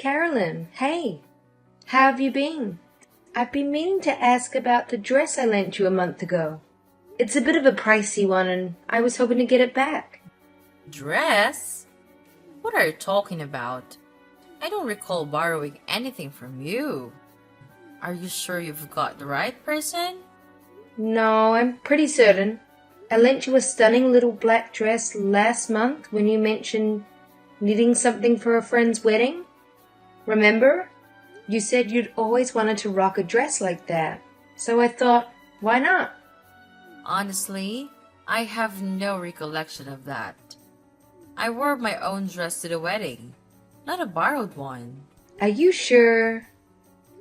Carolyn. Hey, how have you been? I've been meaning to ask about the dress I lent you a month ago. It's a bit of a pricey one, and I was hoping to get it back. Dress? What are you talking about? I don't recall borrowing anything from you. Are you sure you've got the right person? No, I'm pretty certain. I lent you a stunning little black dress last month when you mentioned needing something for a friend's wedding. Remember? You said you'd always wanted to rock a dress like that. So I thought, why not? Honestly, I have no recollection of that. I wore my own dress to the wedding, not a borrowed one. Are you sure?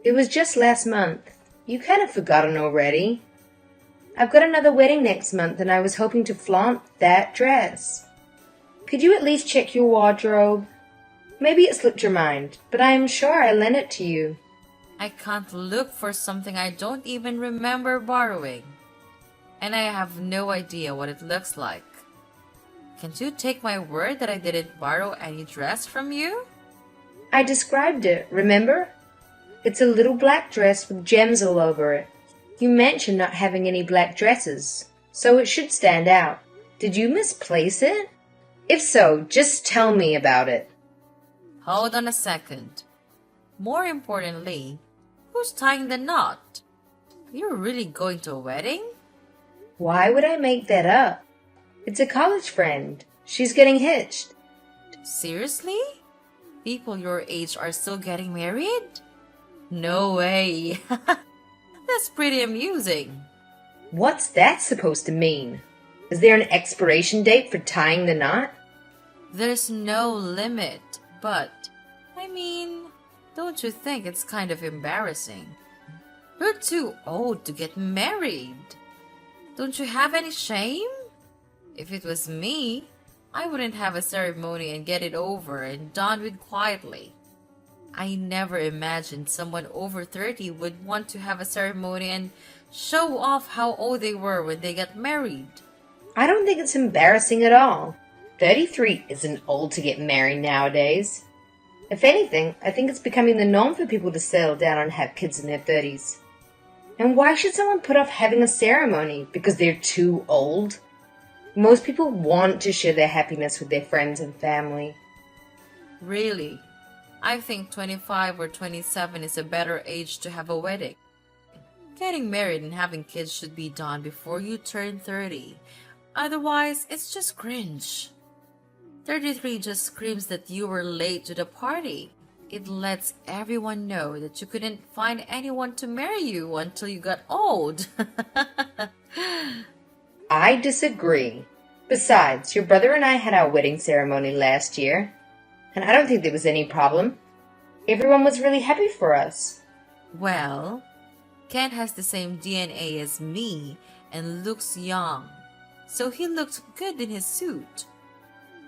It was just last month. You kind of forgotten already. I've got another wedding next month and I was hoping to flaunt that dress. Could you at least check your wardrobe? Maybe it slipped your mind, but I am sure I lent it to you. I can't look for something I don't even remember borrowing. And I have no idea what it looks like. Can't you take my word that I didn't borrow any dress from you? I described it, remember? It's a little black dress with gems all over it. You mentioned not having any black dresses, so it should stand out. Did you misplace it? If so, just tell me about it. Hold on a second. More importantly, who's tying the knot? You're really going to a wedding? Why would I make that up? It's a college friend. She's getting hitched. Seriously? People your age are still getting married? No way. That's pretty amusing. What's that supposed to mean? Is there an expiration date for tying the knot? There's no limit, but, don't you think it's kind of embarrassing? You're too old to get married. Don't you have any shame? If it was me, I wouldn't have a ceremony and get it over and done with quietly. I never imagined someone over 30 would want to have a ceremony and show off how old they were when they got married. I don't think it's embarrassing at all. 33 isn't old to get married nowadays. If anything, I think it's becoming the norm for people to settle down and have kids in their 30s. And why should someone put off having a ceremony because they're too old? Most people want to share their happiness with their friends and family. Really? I think 25 or 27 is a better age to have a wedding. Getting married and having kids should be done before you turn 30. Otherwise, it's just cringe. 33 just screams that you were late to the party. It lets everyone know that you couldn't find anyone to marry you until you got old. I disagree. Besides, your brother and I had our wedding ceremony last year, and I don't think there was any problem. Everyone was really happy for us. Well, Ken has the same DNA as me and looks young, so he looked good in his suit.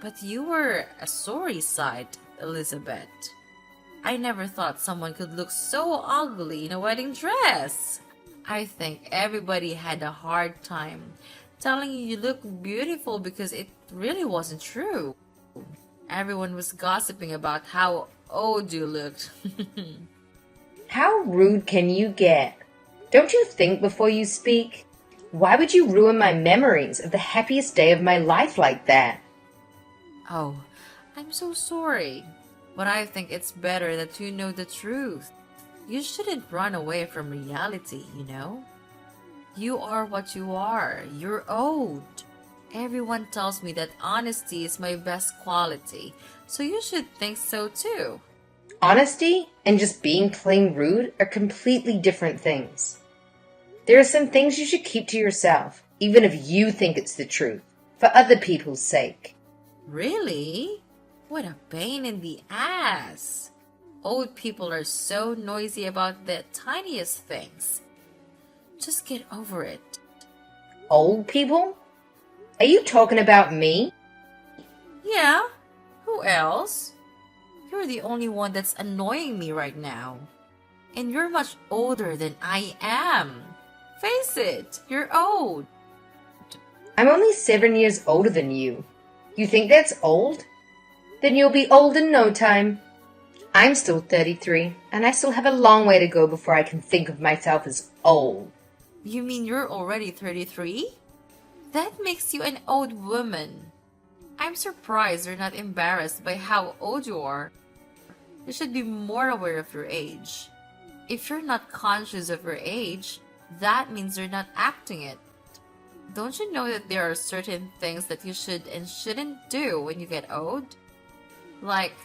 But you were a sorry sight, Elizabeth. I never thought someone could look so ugly in a wedding dress. I think everybody had a hard time telling you look beautiful because it really wasn't true. Everyone was gossiping about how old you looked. How rude can you get? Don't you think before you speak? Why would you ruin my memories of the happiest day of my life like that? Oh, I'm so sorry. But I think it's better that you know the truth. You shouldn't run away from reality, you know? You are what you are. You're old. Everyone tells me that honesty is my best quality, so you should think so too. Honesty and just being plain rude are completely different things. There are some things you should keep to yourself, even if you think it's the truth, for other people's sake. Really? What a pain in the ass. Old people are so noisy about the tiniest things. Just get over it. Old people? Are you talking about me? Yeah, who else? You're the only one that's annoying me right now. And you're much older than I am. Face it, you're old. I'm only 7 years older than you. You think that's old? Then you'll be old in no time. I'm still 33, and I still have a long way to go before I can think of myself as old. You mean you're already 33? That makes you an old woman. I'm surprised you're not embarrassed by how old you are. You should be more aware of your age. If you're not conscious of your age, that means you're not acting it. Don't you know that there are certain things that you should and shouldn't do when you get old? Like,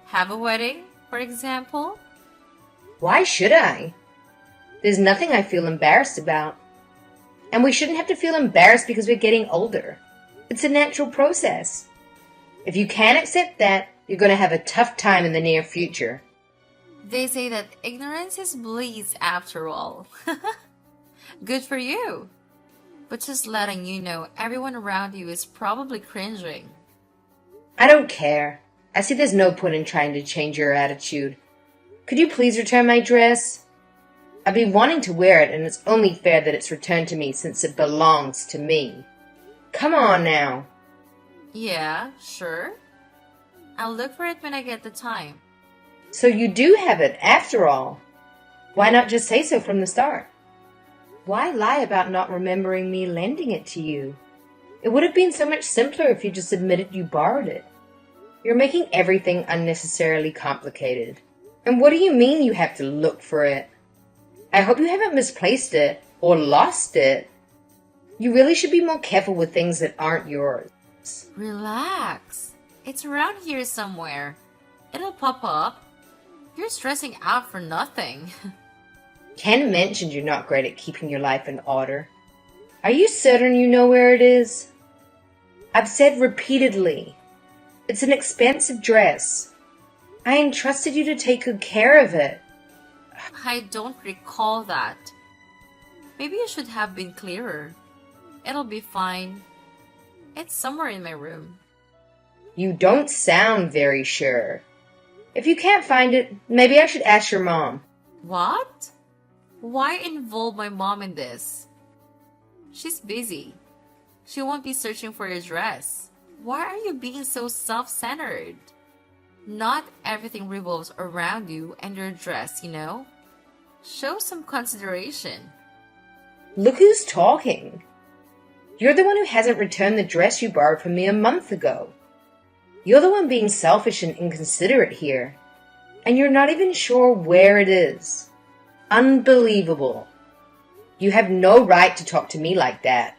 have a wedding, for example? Why should I? There's nothing I feel embarrassed about. And we shouldn't have to feel embarrassed because we're getting older. It's a natural process. If you can't accept that, you're going to have a tough time in the near future. They say that ignorance is bliss after all. Good for you. But just letting you know, everyone around you is probably cringing. I don't care. I see there's no point in trying to change your attitude. Could you please return my dress? I've been wanting to wear it, and it's only fair that it's returned to me since it belongs to me. Come on now. Yeah, sure. I'll look for it when I get the time. So you do have it, after all. Why not just say so from the start? Why lie about not remembering me lending it to you? It would have been so much simpler if you just admitted you borrowed it. You're making everything unnecessarily complicated. And what do you mean you have to look for it? I hope you haven't misplaced it or lost it. You really should be more careful with things that aren't yours. Relax. It's around here somewhere. It'll pop up. You're stressing out for nothing. Ken mentioned you're not great at keeping your life in order. Are you certain you know where it is? I've said repeatedly. It's an expensive dress. I entrusted you to take good care of it. I don't recall that. Maybe you should have been clearer. It'll be fine. It's somewhere in my room. You don't sound very sure. If you can't find it, maybe I should ask your mom. What? Why involve my mom in this? She's busy. She won't be searching for your dress. Why are you being so self-centered? Not everything revolves around you and your dress, you know? Show some consideration. Look who's talking. You're the one who hasn't returned the dress you borrowed from me a month ago. You're the one being selfish and inconsiderate here. And you're not even sure where it is. Unbelievable. You have no right to talk to me like that.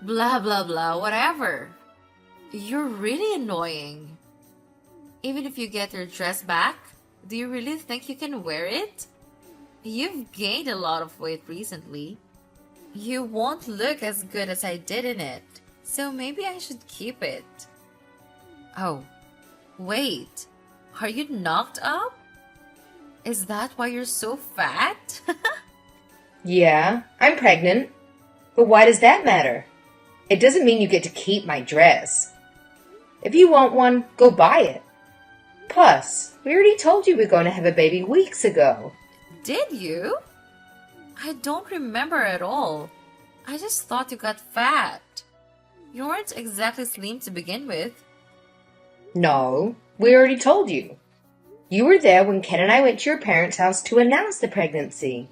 Blah, blah, blah, whatever. You're really annoying. Even if you get your dress back, do you really think you can wear it? You've gained a lot of weight recently. You won't look as good as I did in it, so maybe I should keep it. Oh, wait. Are you knocked up? Is that why you're so fat? Yeah, I'm pregnant. But why does that matter? It doesn't mean you get to keep my dress. If you want one, go buy it. Plus, we already told you we're going to have a baby weeks ago. Did you? I don't remember at all. I just thought you got fat. You weren't exactly slim to begin with. No, we already told you. You were there when Ken and I went to your parents' house to announce the pregnancy.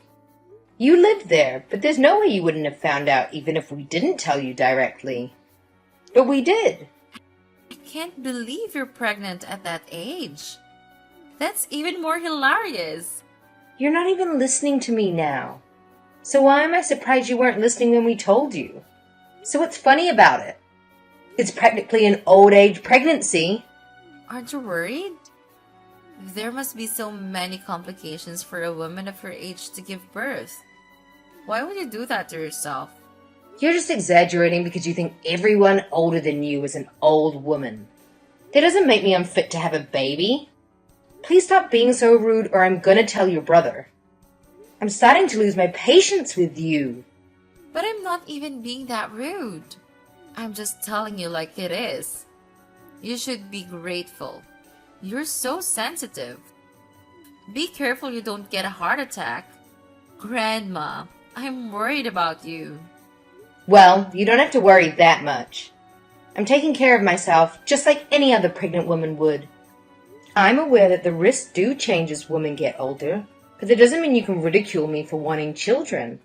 You lived there, but there's no way you wouldn't have found out even if we didn't tell you directly. But we did. I can't believe you're pregnant at that age. That's even more hilarious. You're not even listening to me now. So why am I surprised you weren't listening when we told you? So what's funny about it? It's practically an old age pregnancy. Aren't you worried? There must be so many complications for a woman of her age to give birth. Why would you do that to yourself? You're just exaggerating because you think everyone older than you is an old woman. That doesn't make me unfit to have a baby. Please stop being so rude or I'm gonna tell your brother. I'm starting to lose my patience with you. But I'm not even being that rude. I'm just telling you like it is. You should be grateful. You're so sensitive. Be careful you don't get a heart attack. Grandma, I'm worried about you. Well, you don't have to worry that much. I'm taking care of myself just like any other pregnant woman would. I'm aware that the risks do change as women get older, but that doesn't mean you can ridicule me for wanting children.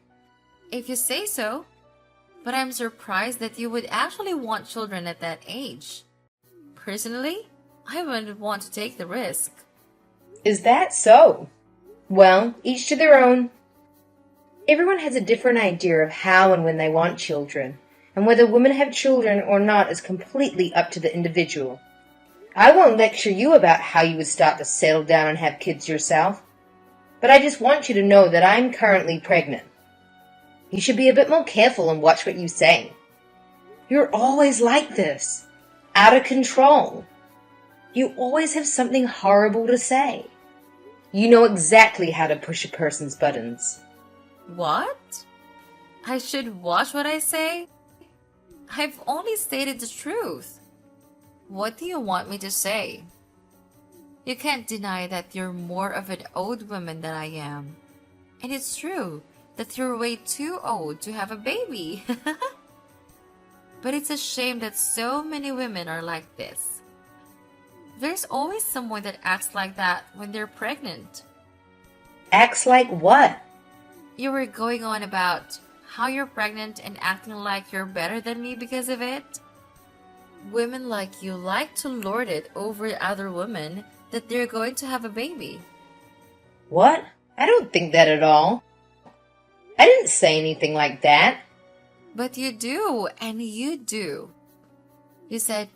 If you say so. But I'm surprised that you would actually want children at that age. Personally, I wouldn't want to take the risk. Is that so? Well, each to their own. Everyone has a different idea of how and when they want children, and whether women have children or not is completely up to the individual. I won't lecture you about how you would start to settle down and have kids yourself, but I just want you to know that I'm currently pregnant. You should be a bit more careful and watch what you say. You're always like this, out of control. You always have something horrible to say. You know exactly how to push a person's buttons. What? I should watch what I say? I've only stated the truth. What do you want me to say? You can't deny that you're more of an old woman than I am. And it's true that you're way too old to have a baby. But it's a shame that so many women are like this. There's always someone that acts like that when they're pregnant. Acts like what? You were going on about how you're pregnant and acting like you're better than me because of it. Women like you like to lord it over other women that they're going to have a baby. What? I don't think that at all. I didn't say anything like that. But you do, and you do. You said,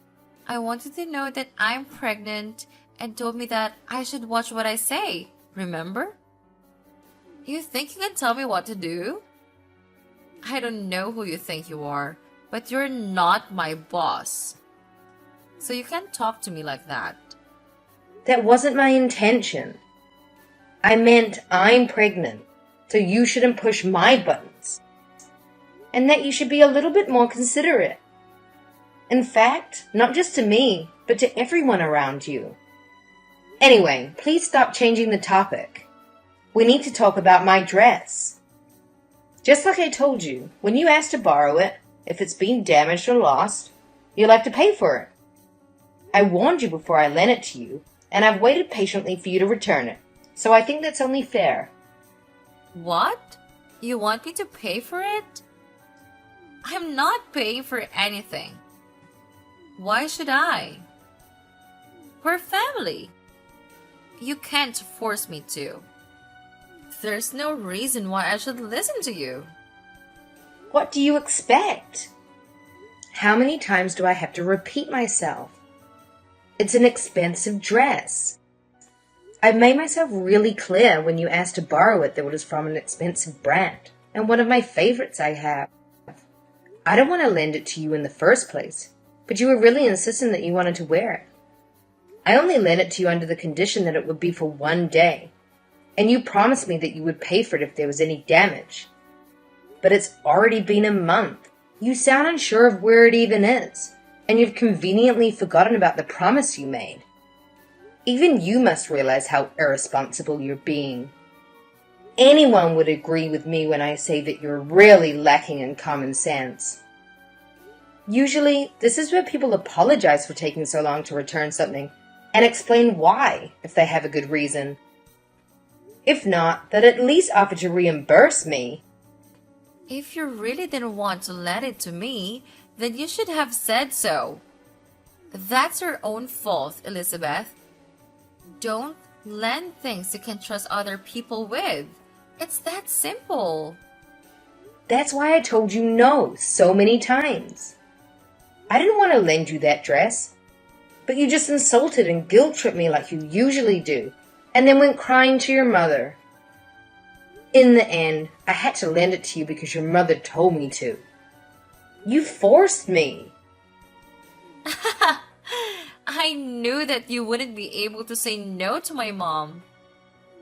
I wanted to know that I'm pregnant and told me that I should watch what I say. Remember? You think you can tell me what to do? I don't know who you think you are, but you're not my boss. So you can't talk to me like that. That wasn't my intention. I meant I'm pregnant, so you shouldn't push my buttons. And that you should be a little bit more considerate. In fact, not just to me, but to everyone around you. Anyway, please stop changing the topic. We need to talk about my dress. Just like I told you, when you ask to borrow it, if it's been damaged or lost, you'll have to pay for it. I warned you before I lent it to you, and I've waited patiently for you to return it, so I think that's only fair. What? You want me to pay for it? I'm not paying for anything. Why should I? We're family. You can't force me to. There's no reason why I should listen to you. What do you expect? How many times do I have to repeat myself? It's an expensive dress. I've made myself really clear when you asked to borrow it that it was from an expensive brand, and one of my favorites I have. I don't want to lend it to you in the first place, but you were really insistent that you wanted to wear it. I only lent it to you under the condition that it would be for one day, and you promised me that you would pay for it if there was any damage. But it's already been a month. You sound unsure of where it even is, and you've conveniently forgotten about the promise you made. Even you must realize how irresponsible you're being. Anyone would agree with me when I say that you're really lacking in common sense. Usually, this is where people apologize for taking so long to return something and explain why if they have a good reason. If not, they'd at least offer to reimburse me. If you really didn't want to lend it to me, then you should have said so. That's your own fault, Elizabeth. Don't lend things you can trust other people with. It's that simple. That's why I told you no so many times. I didn't want to lend you that dress, but you just insulted and guilt-tripped me like you usually do, and then went crying to your mother. In the end, I had to lend it to you because your mother told me to. You forced me. I knew that you wouldn't be able to say no to my mom.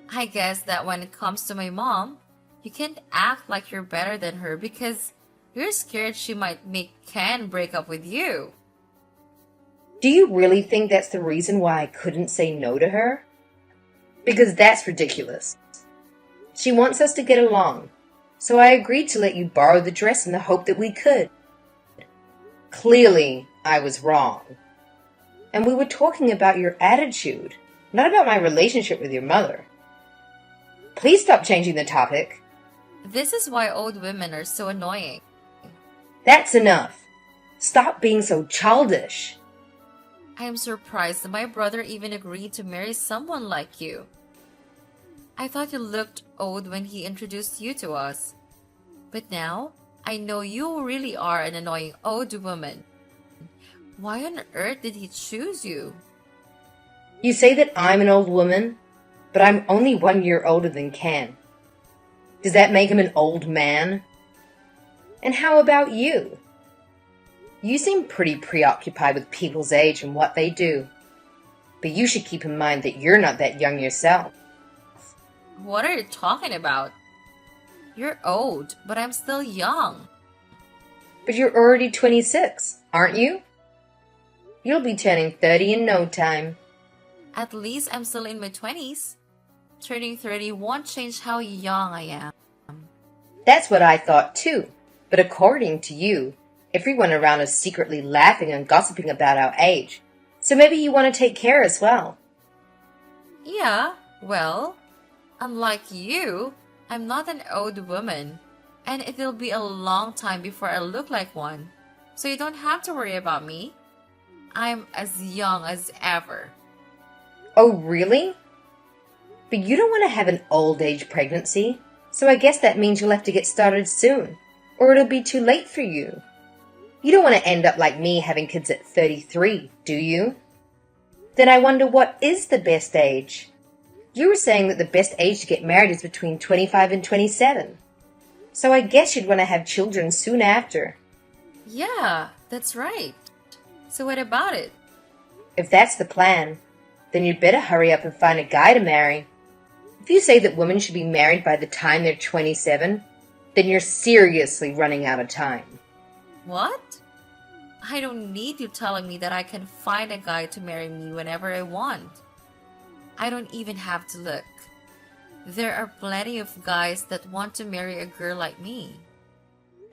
I guess that when it comes to my mom, you can't act like you're better than her because you're scared she might make Ken break up with you. Do you really think that's the reason why I couldn't say no to her? Because that's ridiculous. She wants us to get along, so I agreed to let you borrow the dress in the hope that we could. Clearly, I was wrong. And we were talking about your attitude, not about my relationship with your mother. Please stop changing the topic. This is why old women are so annoying. That's enough. Stop being so childish. I am surprised that my brother even agreed to marry someone like you. I thought you looked old when he introduced you to us. But now, I know you really are an annoying old woman. Why on earth did he choose you? You say that I'm an old woman, but I'm only 1 year older than Ken. Does that make him an old man? And how about you? You seem pretty preoccupied with people's age and what they do. But you should keep in mind that you're not that young yourself. What are you talking about? You're old, but I'm still young. But you're already 26, aren't you? You'll be turning 30 in no time. At least I'm still in my 20s. Turning 30 won't change how young I am. That's what I thought too. But according to you, everyone around is secretly laughing and gossiping about our age. So maybe you want to take care as well. Yeah, well, unlike you, I'm not an old woman. And it'll be a long time before I look like one. So you don't have to worry about me. I'm as young as ever. Oh, really? But you don't want to have an old age pregnancy, so I guess that means you'll have to get started soon, or it'll be too late for you. You don't want to end up like me having kids at 33, do you? Then I wonder what is the best age? You were saying that the best age to get married is between 25 and 27. So I guess you'd want to have children soon after. Yeah, that's right. So what about it? If that's the plan, then you'd better hurry up and find a guy to marry. If you say that women should be married by the time they're 27, then you're seriously running out of time. What? I don't need you telling me that I can find a guy to marry me whenever I want. I don't even have to look. There are plenty of guys that want to marry a girl like me.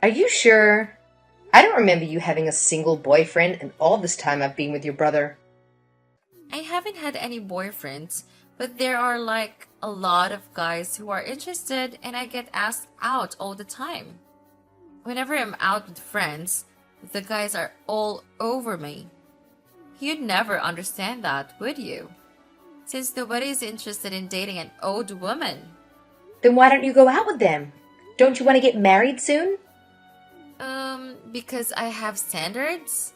Are you sure? I don't remember you having a single boyfriend in all this time I've been with your brother. I haven't had any boyfriends, but there are like a lot of guys who are interested and I get asked out all the time. Whenever I'm out with friends, the guys are all over me. You'd never understand that, would you? Since nobody is interested in dating an old woman. Then why don't you go out with them? Don't you want to get married soon? Because I have standards?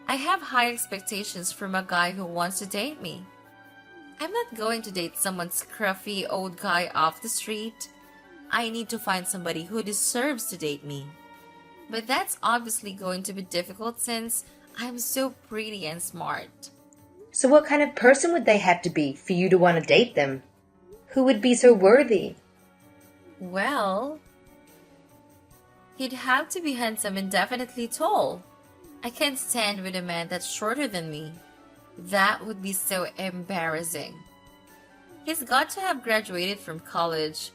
I have high expectations from a guy who wants to date me. I'm not going to date someone scruffy old guy off the street. I need to find somebody who deserves to date me. But that's obviously going to be difficult since I'm so pretty and smart. So what kind of person would they have to be for you to want to date them? Who would be so worthy? Well, he'd have to be handsome and definitely tall. I can't stand with a man that's shorter than me. That would be so embarrassing. He's got to have graduated from college,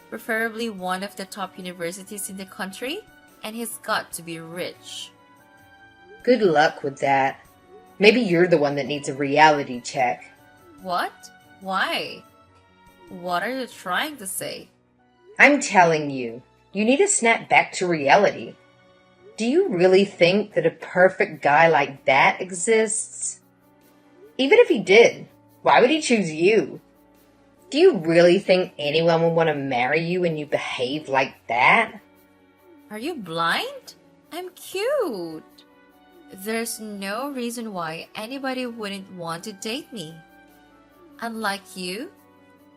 preferably one of the top universities in the country, and he's got to be rich. Good luck with that. Maybe you're the one that needs a reality check. What? Why? What are you trying to say? I'm telling you, you need to snap back to reality. Do you really think that a perfect guy like that exists? Even if he did, why would he choose you? Do you really think anyone would want to marry you when you behave like that? Are you blind? I'm cute. There's no reason why anybody wouldn't want to date me. Unlike you,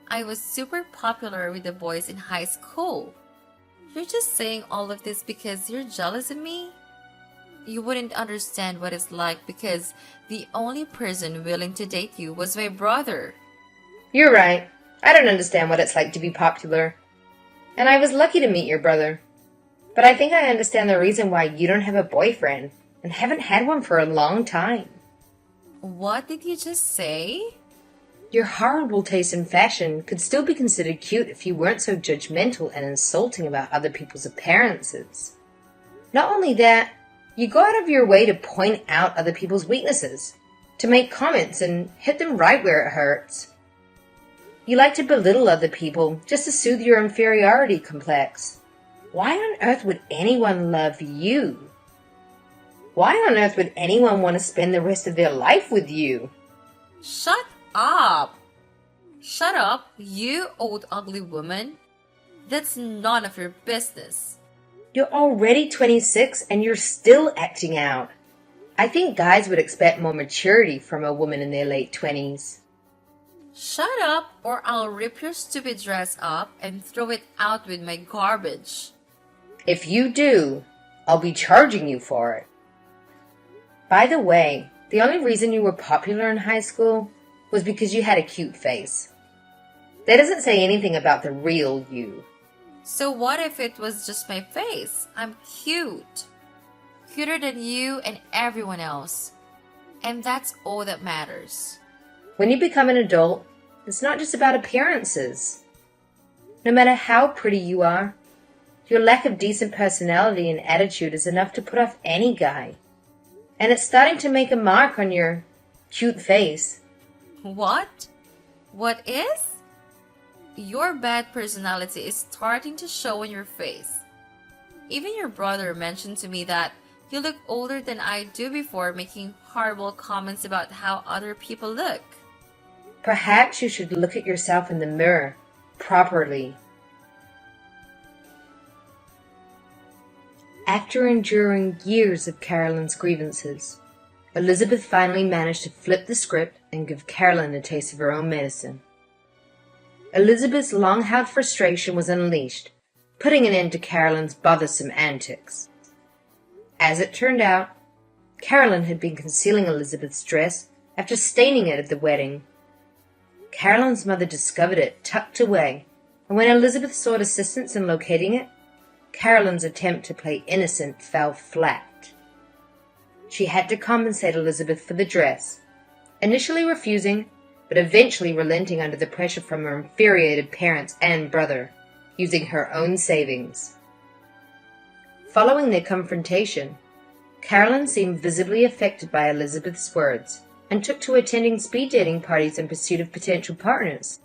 I was super popular with the boys in high school. You're just saying all of this because you're jealous of me? You wouldn't understand what it's like because the only person willing to date you was my brother. You're right. I don't understand what it's like to be popular. And I was lucky to meet your brother. But I think I understand the reason why you don't have a boyfriend and haven't had one for a long time. What did you just say? Your horrible taste in fashion could still be considered cute if you weren't so judgmental and insulting about other people's appearances. Not only that, you go out of your way to point out other people's weaknesses. to make comments and hit them right where it hurts. You like to belittle other people just to soothe your inferiority complex. Why on earth would anyone love you? Why on earth would anyone want to spend the rest of their life with you? Shut up! Shut up, you old ugly woman. That's none of your business. You're already 26 and you're still acting out. I think guys would expect more maturity from a woman in their late 20s. Shut up or I'll rip your stupid dress up and throw it out with my garbage. If you do, I'll be charging you for it. By the way, the only reason you were popular in high school was because you had a cute face. That doesn't say anything about the real you. So what if it was just my face? I'm cute. Cuter than you and everyone else. And that's all that matters. When you become an adult, it's not just about appearances. No matter how pretty you are, your lack of decent personality and attitude is enough to put off any guy. And it's starting to make a mark on your cute face. What? What is? Your bad personality is starting to show on your face. Even your brother mentioned to me that you look older than I do before, making horrible comments about how other people look. Perhaps you should look at yourself in the mirror properly. After enduring years of Carolyn's grievances, Elizabeth finally managed to flip the script and give Carolyn a taste of her own medicine. Elizabeth's long-held frustration was unleashed, putting an end to Carolyn's bothersome antics. As it turned out, Carolyn had been concealing Elizabeth's dress after staining it at the wedding. Carolyn's mother discovered it tucked away, and when Elizabeth sought assistance in locating it, Carolyn's attempt to play innocent fell flat. She had to compensate Elizabeth for the dress, initially refusing, but eventually relenting under the pressure from her infuriated parents and brother, using her own savings. Following their confrontation, Carolyn seemed visibly affected by Elizabeth's words and took to attending speed dating parties in pursuit of potential partners.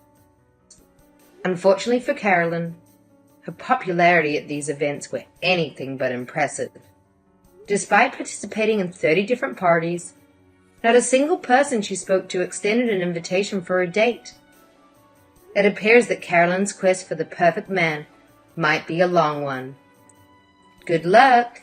Unfortunately for Carolyn, her popularity at these events were anything but impressive. Despite participating in 30 different parties, not a single person she spoke to extended an invitation for a date. It appears that Carolyn's quest for the perfect man might be a long one. Good luck!